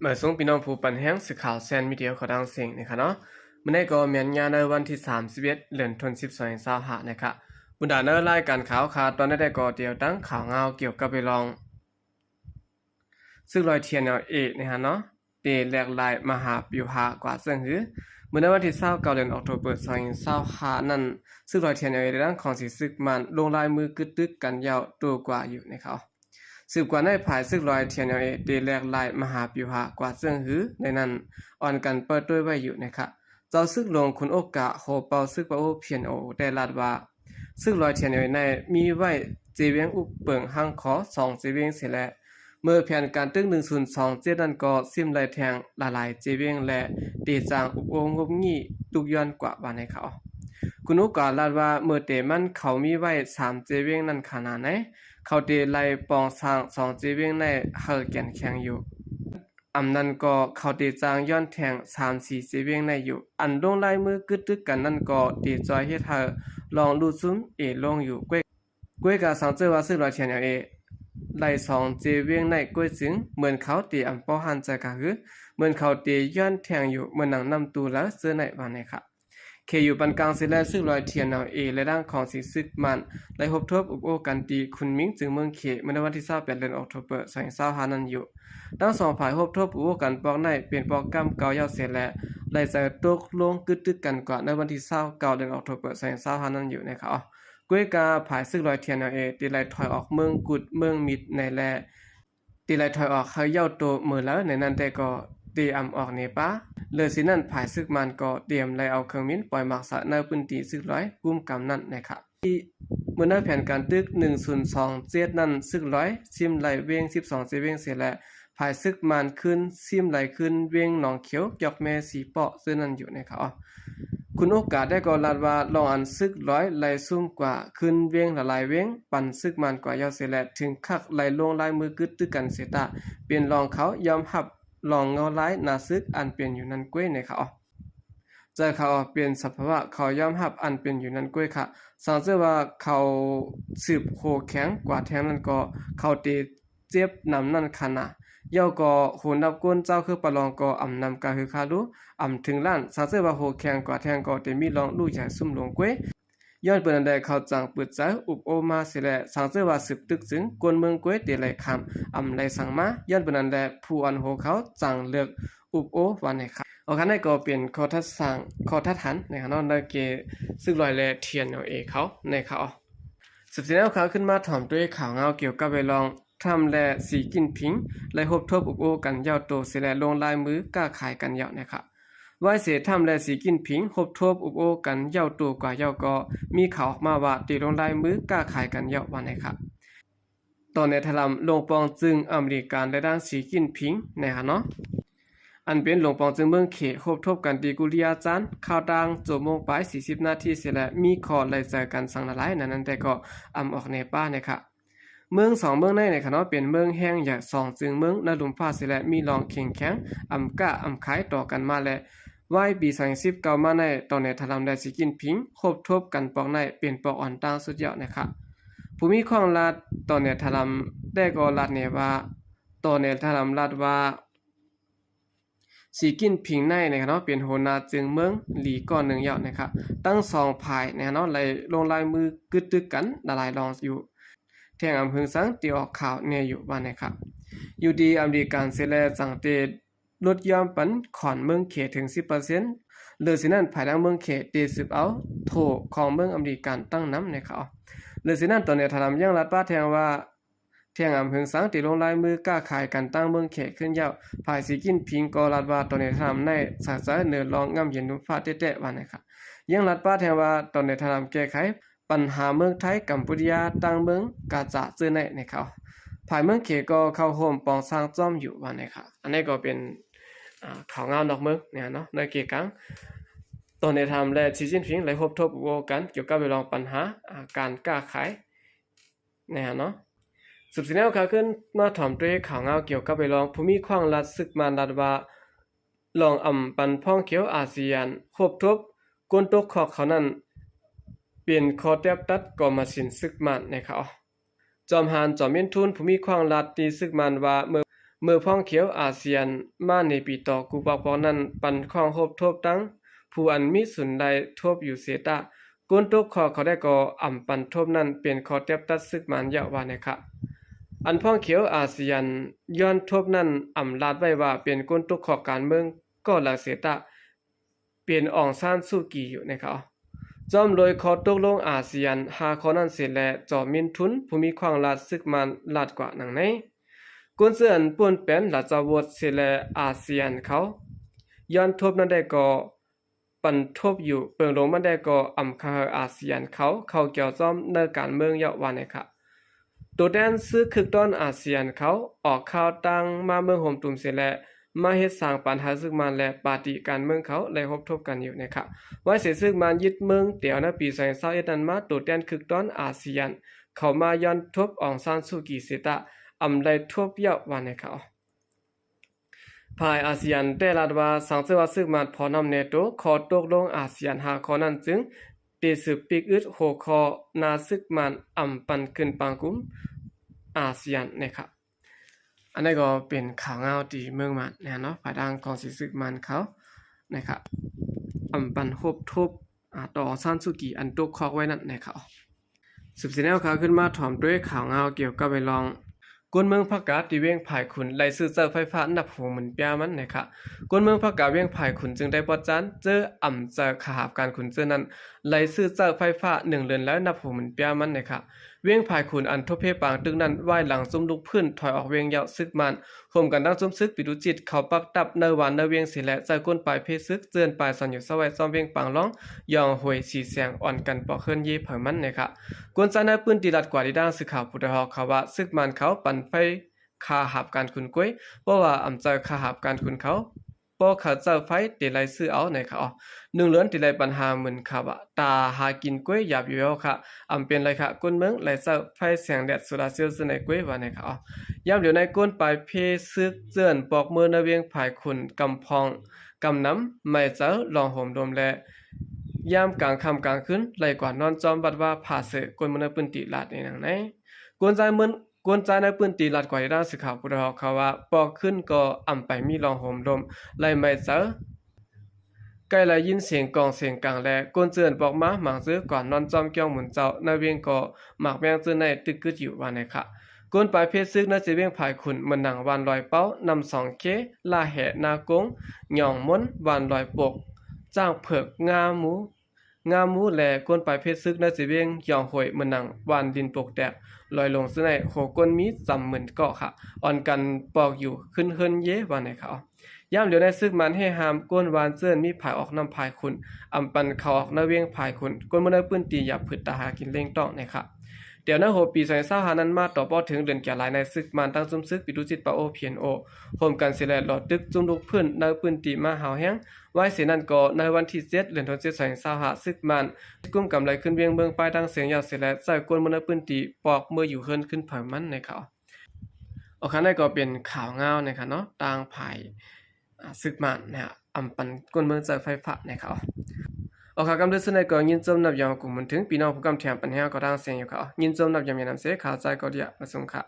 มาส่งพี่น้องผู้ปันแห้งสื่อข่าวแซนมีเดียขอดังเสียงนะคะเนาะเมื่อในก็เมียนงานในวันที่31เดือนธันวาคม2565นะคะบุญดาเนอร์รายการข่าวตอนได้ก็เดียวตั้งข่าวเงาเกี่ยวกับไปลองซึ่งรอยเทียนนะคะเนาะเดแหลกลายมหาปิวหากว่าซึ่งหือเมื่อในวันที่29เดือนออกตุลาคม2565นั้นซึ่งรอยเทียนในด้านของสิซึกมันลงลายมือกึดตึกกันยาวตัวกว่าอยู่นะคะสืบกว่าในภายซึกรอยเทียนเดแลกลายมหาปิวหากว่าเสื่องหือในนั้นอ่อนกันเปิดด้วยไว้อยู่นะคะเจ้าซึกลงคุณโอกะโฮเปาซึกปะโอเพียนโอได้ลาดว่าซึกรอยเทียนในมีไว้เจเวียงอุปเปิงหังขอ2เจเวียงเสียและเมื่อแผนการตึก102เจดันก็ซิมลายแทงละลายเจเวียงและเดจางอุปโองบงี้ตุกย้อนกว่าบ้านในเขาคุณโอกะลาดว่าเมื่อเตมันเขามีไว้3เจเวียงนั้นขนาดไหนเขาเดไล่ปองสร้าง2จีเวียงในเฮอแก่นแข็งอยู่อำนั้นก็เขาเดจางย้อนแทง3-4จีเวียงในอยู่อันลงลายมือกึดตึกกันนั่นก็เดจอยเฮ็ดเฮอลองดูซุมลงอยู่ก้วยกาสังเจอว่าซื้อรอยเทียนไล่2จีเวียงในก้วยจึงเหมือนเขาเตอำป้อหันใจก็คือเหมือนเขาเตย้อนแทงอยู่เหมือนหนังนำตูแล้วเสื้อในวันนี้ค่ะเคอยู่ปันกลางสิแลซึ่งรอยเทียนและด้านของสิซึกมันไล่พบทบอุปโอกันตีคุณมิงจึงเมืองเขเมื่อวันที่28เดือนออกตุลาคม2025นั้นอยู่ทั้งสองฝ่ายพบทบอุปโอกันปอกในเปลี่ยนโปรแกรมเก่ายาวเสร็จและไล่จะตกลงกึดตึกกันกว่าในวันที่29เดือนออกตุลาคม2025นั้นอยู่นะครับก้วยกาภายซึ่งรอยเทียนตีไล่ถอยออกเมืองกุดเมืองมิดในแลตีไล่ถอยออกเขาเย้าโตมือแล้วในนั้นแต่ก็เตรียมออกเนปาเลอสินั้นภายซึกมันก็เตรียมไล่เอาเครื่องบินปล่อยหมากสะในพื้นที่ซึกร้อยกุมกำนั้นนะครับที่เมื่อในแผนการตึก102เจ็ดนั้นซึกร้อยซิมไล่เวียง12เจ็ดเวียงเสียและภายซึกมันขึ้นซิมไล่ขึ้นเวียงหนองเขียวยอกแม่สีเปาะซึ่งนั้นอยู่นะครับคุณโอกาสได้ก็ลาดว่าลองอันซึกร้อยไล่ซุ่มกว่าขึ้นเวียงละลายเวียงปั่นซึกมันกว่ายาวเสียและถึงคักไล่ลงลายมือกึดตึกกันเสียตาเปลี่ยนรองเขายอมหับลองเงาไล่นาซึกอันเป็นอยู่นั้นก้วยในเขาใจเขาเปลี่ยนสภาวะเขายอมหับอันเป็นอยู่นั้นก้วยค่ะสังเกตว่าเขาสืบโคแข็งกว่าแทงนั้นก็เขาเตเจ็บนำนั่นขนาดย่อก็โหนับก้นเจ้าคือปลองก็อำนำกาคือคาดูอำถึงล้านสังเกตว่าโหแข็งกว่าแทงก็เตมีลองลู่ใหญ่ซุ่มลงก้วยย้อนเปินใดเขาจังเปิดใจอุบโอมาเสและสังเกตว่าสืบตึกถึงกวนเมืองก้วยเตไหลคำอำไหลสังมาย้อนเปินใดผู้อันโหเขาจังเลือกอุบโอวันในค่ะโอเคนั่นก็เป็นข้อทัดสั่งข้อทัดหันนะครับเนาะในเกซึ่งลอยแลเทียนเขาในเขาสืบเสนอข่าวขึ้นมาถ่อมด้วยข่าวเงาเกี่ยวกับไปลองทำและสีกินพิงและพบทบอุบโอกันยาวโตเสและลงลายมือกล้าขายกันยาวนะครับว่าเสียทำและสีกินพิงพบทบอุบโอกันยาวโตกว่ายาวก็มีข่าวออกมาว่าตีลงลายมือกล้าขายกันยาววันนะครับตอนในทลำลงปองจึงอเมริกันและด้านสีกินพิงนะครับเนาะอันเป็นหลวงปองจึงเมืองเขคบทบกันดีกุลีอาจารย์ข่าวดังจบโมงไป40นาทีเสร็จแล้วมีขอไล่ใจกันสังละลายนั้นแต่ก็อำออกในป้านะครับเมือง2เมืองในค่ะเนาะเป็นเมืองแห้งอย่าง2จึงเมืองในลุมฟ้าเสร็จแล้วมีรองแข็งแข็งอำกะอำขายต่อกันมาและไว้ปี2019มาในตอนในทลำได้สิกินพิงคบทบกันปอกในเป็นปอกอ่อนต่างสุดยอดนะครับผู้มีของรัฐตอนในทลำได้ก็รัฐเนี่ยว่าตอนในทลำรัฐว่าสีกินพิงในนะครับเนาะเป็นโหนาจึงเมืองหลีก่อนหนึ่งยาวนะครับตั้ง2ภายนะครับเนาะไล่ลงลายมือกึดตึกกันละลายลองอยู่แทงอำเภอสังตีออกข่าวเนี่ยอยู่บ้านนะครับอยู่ดีอเมริกันเสแลจังเตลดยอมปันขอนเมืองเขตถึง 10% เหลือสินั้นภายหลังเมืองเขตเตสืบเอาโถของเมืองอเมริกันตั้งน้ำนะครับเหลือสินั้นตอนนี้ทำยังรัฐป้าแทงว่าเที่ยงอำเภอสังติลงลายมือกล้าขายกันตั้งเมืองเขตขึ้นยาวภายสีกินพิงกอรัดว่าตอนนี้ทำในสาสายเนื้อลองงำเย็นนุ่มฟ้าเตะๆวันนะครับยังรัดป้าแทงว่าตอนนี้ทำแก้ไขปัญหาเมืองไทยกัมพูชาตั้งเมืองกาจะซื้อในนะครับภายเมืองเขตก็เข้าโฮมปองสร้างจ้อมอยู่วันนะครับอันนี้ก็เป็นข่าวเงานอกเมืองเนี่ยเนาะในเกี่ยวกับตอนนี้ทำและสีจิ้นพิงเลยพบทบกันเกี่ยวกับเรื่องปัญหาการกล้าขายเนี่ยเนาะสืบเสนอข่าวขึ้นมาถ่อมด้วยข่าวเงาเกี่ยวกับไปลองภูมิขว้างรัฐซึกมันรัฐว่าลองปันพ่องเขียวอาเซียนครบทบกวนตกขอกเขานั้นเปลี่ยนคอแทบตัดก็มาสินซึกมันนะครับจอมหานจอมเมียนทุนภูมิขว้างรัฐตีซึกมันว่าเ เมื่อพ้องเขียวอาเซียนมาในปีต่อกูปอกปอนั้นปันข้องโฮบทบตั้งผู้อันมีสุนใดทบอยู่เสตะกุนตุกขอเขาได้ก่ออ่ำปันทบนั้นเป็นขอเต็บตัดซึกมันยะวานะคะอันพ้องเขียวอาเซียนย้อนทบนั้นอ่ำลาดไว้ว่าเป็นกุนตุกขอการเมืองก็ละเสตะเป็นอองซานสู้กีอยู่นะคะจอมโดยขอตกลงอาเซียนหาขอนั้นเสร็จและจอมินทุนผู้มีความลาดซึกมันลาดกว่าหนังในกุนเสือนป่วนเป็นหลาจาวดเสร็จและอาเซียนเขาย้อนทบนั้นได้ก่อปันทบอยู่เปิงลงมันได้ก่ออำคาอาเซียนเขาเกี่ยวจ้อมในการเมืองเยาวันนะคะตัวแดนซื้อคึกต้อนอาเซียนเขาออกข่าวตั้งมาเมืองโฮมตุ่มเสร็จและมาเฮ็ดสร้างปัญหาซึกมันและปาฏิการเมืองเขาและพบทบกันอยู่นะคะว่าเสียซึกมันยึดเมืองเตียวในปี2021นั้นมาตัวแดนคึกต้อนอาเซียนเขามาย้อนทบอองซานซูกีเสตะอำไลทบเยาวันนะคะภายอาเซียนได้ลาดว่าสังเสว่าซึกมันพอนำเนโตขอตกลงอาเซียนหาขอนั้นจึงตีสืบปีกอึดโหคอนาซึกมันอำปันขึ้นปังกุมอาเซียนนะครับอันนี้ก็เป็นข่าวเงาที่เมืองมันนะเนาะภายดังของสิซึกมันเขานะครับอำปันฮบทุบต่อซานสุกีอันตกคอกไว้นั่นนะครับสืบสิแนวข่าวขึ้นมาถ่อมด้วยข่าวเงาเกี่ยวกับไปลองกวนเมืองภาคกาที่เวียงภายขุนไล่ซื้อเจ้าไฟฟ้านับหูเหมือนเปียมันนะคะกวนเมืองภาคกาเวียงภายขุนจึงได้ปอดจานเจออ่ำเจอขหาบการขุนเจอนั้นไล่ซื้อเจ้าไฟฟ้า1 เดือนแล้วนับหูเหมือนเปียมันนะคะเวียงภายขุนอันทบเพปางตึงนั้นไหวหลังซุ่มลุกพื้นถอยออกเวียงยาวซึกมันห่มกันดังซุ่มซึกปิดุจิตเขาปักตับเนวานเนเวียงสิและเจอก้นปลายเพซึกเจือนปลายสันอยู่สวัยซ้อมเวียงปางร้องยองหวยสีแสงอ่อนกันปอเคลื่อนเย่เผยมันนะคะกวนจานในปืนตีลัดกว่าที่ด้านสึกข่าวพุทธฮอกเขาว่าซึกมันเขาปั่นไฟคาหับการคุณก้วยเพราะว่าอำเจอคาหับการคุณเขาเพราะเขาเจอไฟตีไรซื้อเอาในเขา1 เดือนตีไรปัญหาเหมือนค่ะว่าตาหากินก้วยหยาบอยู่ค่ะอำเป็นไรค่ะก้นเมืองไรเจอไฟแสงแดดโซลาร์เซลล์ในก้วยว่าในเขาย่ำเหลียวในก้นปลายเพซึกเจือนปอกมือในเวียงภายคุณกำพองกำน้ำไม่เจอลองห่มดมและยามกลางค่ำกลางคืนไหลกว่านอนจอมบัดว่าผ่าเสกก้นมือในปืนตีลาดในหนังไหนก้นใจมือกวนใจในปืนตีลัดกว่าด้านสึกข่าวพุทธฮอกเขาว่าปอกขึ้นก็อ่ำไปมีลองห่มลมไล่ไม่เจอใกล้ละยินเสียงกองเสียงกลางและกวนเจือนปอกมาหมางซื้อก่อนนอนจอมเกี้ยวหมุนเจ้าในเวียงก็หมากแมงซื้อในตึกกึดอยู่ว่าในค่ะกวนปลายเพชรซึกน่าจะเวียงภายขุนมันหนังวานลอยเป้านำ2 เคลาแห่นากงหย่องม้นวานลอยปกจ้างเผือกงาหมูและกวนปลายเพชรซึกน่าจะเวียงหย่องหวยมันหนังวานดินปกแตกลอยลงซึ่งในโหก้นมีจำเหมือนเกาะค่ะอ่อนกันปอกอยู่ขึ้นเฮินเย่วันไหนเขาย่ำเดี๋ยวได้ซึกมันให้หามก้นวานเจื้อนมีผายออกน้ำพายคุณอำปันเขาออกหน้าเวียงพายคุณก้นมันได้ปื้นตีหยับผึดตาหากินเล่งต้องนะคะเดี๋ยวในโหปี2025นั้นมาต่อป้อถึงเดือนแก่หลายในซึกมันตั้งซุ่มซึกปิดุจิตปะโอเพียนโอโฮมกันเสร็จหลอดตึกจุ่มลุกพื้นในปื้นตีมาหาวแห้งไว้เสียนั่นก็ในวันที่7 เดือนธันวาคม2025ซึกมันกุ้มกำไรขึ้นเวียงเมืองปลายดังเสียงยาวเสร็จแล้วใส่กวนมันในปื้นตีปอกเมื่ออยู่เฮินขึ้นเผยมันในเขาโอเคนั่นก็เป็นข่าวเงานะคะเนาะต่างภายซึกมันนะอำปันกวนเมืองจากไฟฟ้านะครับโอเคกำลังสนใจก็ยินจมนับยามกลุ่มมันถึงปีน้องผู้กำแถมปัญหาก็ดังเสียงอยู่ค่ะยินจมนับยามยามเสียข่าวใจก็เดียมาส่งค่ะ